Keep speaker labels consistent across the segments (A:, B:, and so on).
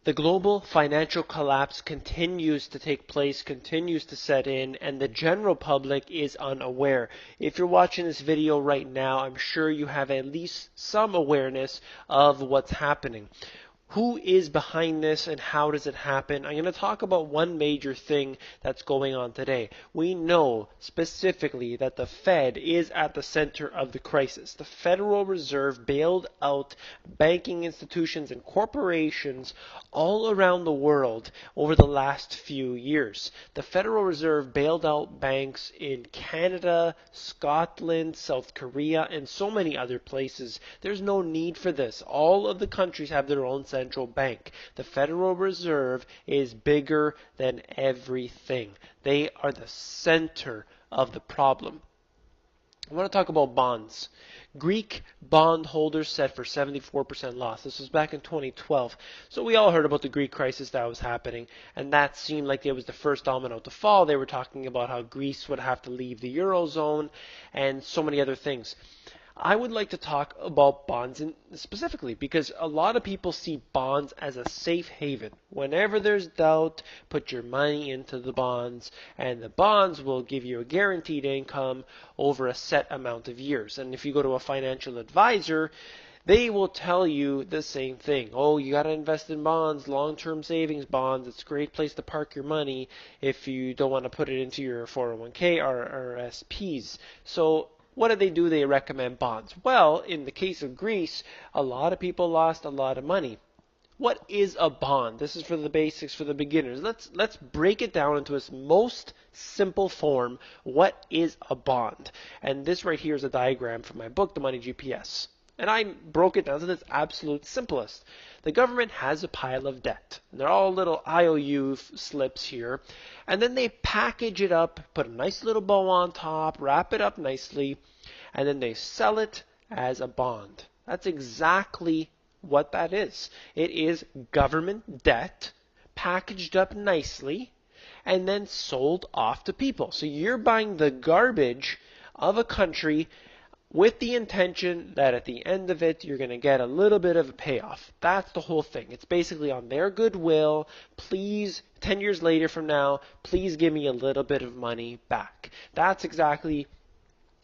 A: The global financial collapse continues to take place, continues to set in, and the general public is unaware. If you're watching this video right now, I'm sure you have at least some awareness of what's happening. Who is behind this and how does it happen? I'm going to talk about one major thing that's going on today. We know specifically that the Fed is at the center of the crisis. The Federal Reserve bailed out banking institutions and corporations all around the world over the last few years. The Federal Reserve bailed out banks in Canada, Scotland, South Korea, and so many other places. There's no need for this. All of the countries have their own central bank. The Federal Reserve is bigger than everything. They are the center of the problem. I want to talk about bonds. Greek bondholders set for 74% loss. This was back in 2012. So we all heard about the Greek crisis that was happening, and that seemed like it was the first domino to fall. They were talking about how Greece would have to leave the Eurozone and so many other things. I would like to talk about bonds specifically because a lot of people see bonds as a safe haven. Whenever there's doubt, put your money into the bonds, and the bonds will give you a guaranteed income over a set amount of years. And if you go to a financial advisor, they will tell you the same thing. Oh, you got to invest in bonds, long-term savings bonds. It's a great place to park your money if you don't want to put it into your 401k or SPs. So what do? They recommend bonds. Well, in the case of Greece, a lot of people lost a lot of money. What is a bond? This is for the basics, for the beginners. Let's break it down into its most simple form. What is a bond? And this right here is a diagram from my book, The Money GPS. And I broke it down to its absolute simplest. The government has a pile of debt. They're all little IOU slips here. And then they package it up, put a nice little bow on top, wrap it up nicely, and then they sell it as a bond. That's exactly what that is. It is government debt packaged up nicely and then sold off to people. So you're buying the garbage of a country with the intention that at the end of it, you're going to get a little bit of a payoff. That's the whole thing. It's basically on their goodwill. Please, 10 years later from now, please give me a little bit of money back. That's exactly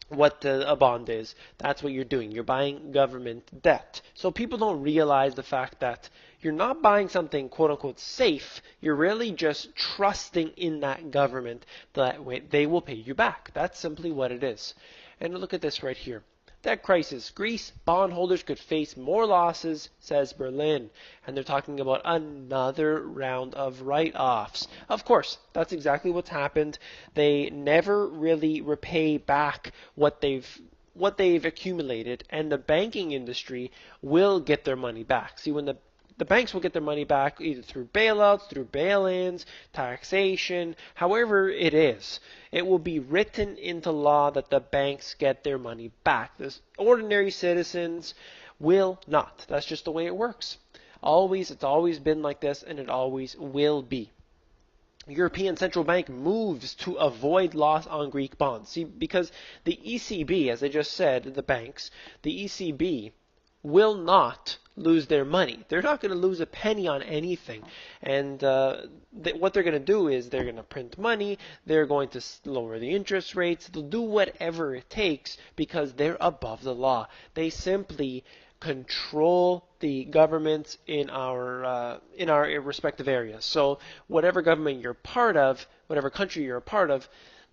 A: what a bond is. That's what you're doing. You're buying government debt. So people don't realize the fact that you're not buying something quote unquote safe. You're really just trusting in that government that they will pay you back. That's simply what it is. And look at this right here. Debt crisis. Greece bondholders could face more losses, says Berlin. And they're talking about another round of write-offs. Of course, that's exactly what's happened. They never really repay back what they've accumulated, and the banking industry will get their money back. See, when the banks will get their money back either through bailouts, through bail-ins, taxation, however it is. It will be written into law that the banks get their money back. The ordinary citizens will not. That's just the way it works. It's always been like this, and it always will be. European Central Bank moves to avoid loss on Greek bonds. See, because the ECB, as I just said, the banks, the ECB will not lose their money. They're not going to lose a penny on anything. And what they're going to do is they're going to print money. They're going to lower the interest rates. They'll do whatever it takes because they're above the law. They simply control the governments in our respective areas. So whatever government you're part of, whatever country you're a part of,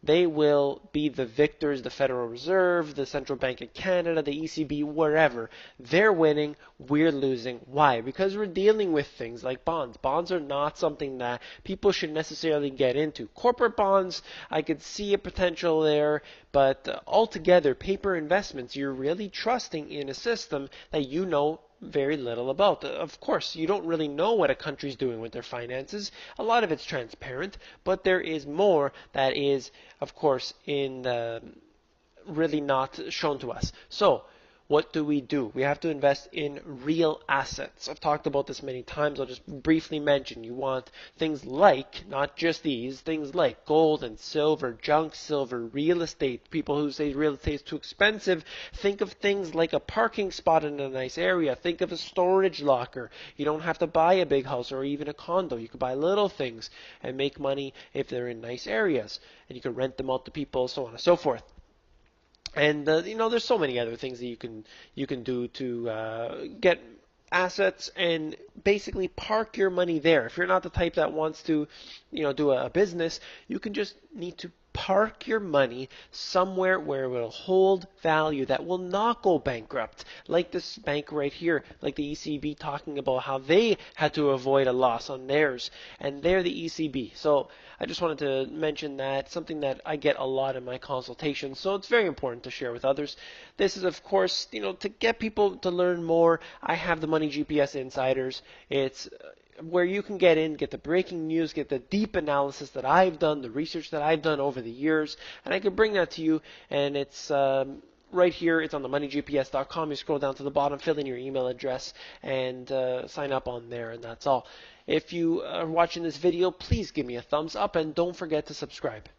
A: they will be the victors. The Federal Reserve, the Central Bank of Canada, the ECB, wherever. They're winning, we're losing. Why? Because we're dealing with things like bonds. Bonds are not something that people should necessarily get into. Corporate bonds, I could see a potential there, but altogether, paper investments, you're really trusting in a system that you know very little about. Of course, you don't really know what a country's doing with their finances. A lot of it's transparent, but there is more that is, of course, in the really not shown to us. So, what do? We have to invest in real assets. I've talked about this many times. I'll just briefly mention. You want things like, not just these, things like gold and silver, junk silver, real estate. People who say real estate is too expensive, think of things like a parking spot in a nice area. Think of a storage locker. You don't have to buy a big house or even a condo. You could buy little things and make money if they're in nice areas. And you could rent them out to people, so on and so forth. And there's so many other things that you can do to get assets and basically park your money there. If you're not the type that wants to, do a business, you can just need to park your money somewhere where it will hold value, that will not go bankrupt. Like this bank right here, like the ECB, talking about how they had to avoid a loss on theirs, and they're the ECB. So I just wanted to mention that, something that I get a lot in my consultations, so it's very important to share with others. This is, of course, to get people to learn more. I have the Money GPS Insiders. It's where you can get the breaking news, get the deep analysis that I've done, the research that I've done over the years, and I can bring that to you. And it's right here. It's on the moneygps.com. You scroll down to the bottom, fill in your email address, and sign up on there, and that's all. If you are watching this video, please give me a thumbs up, and don't forget to subscribe.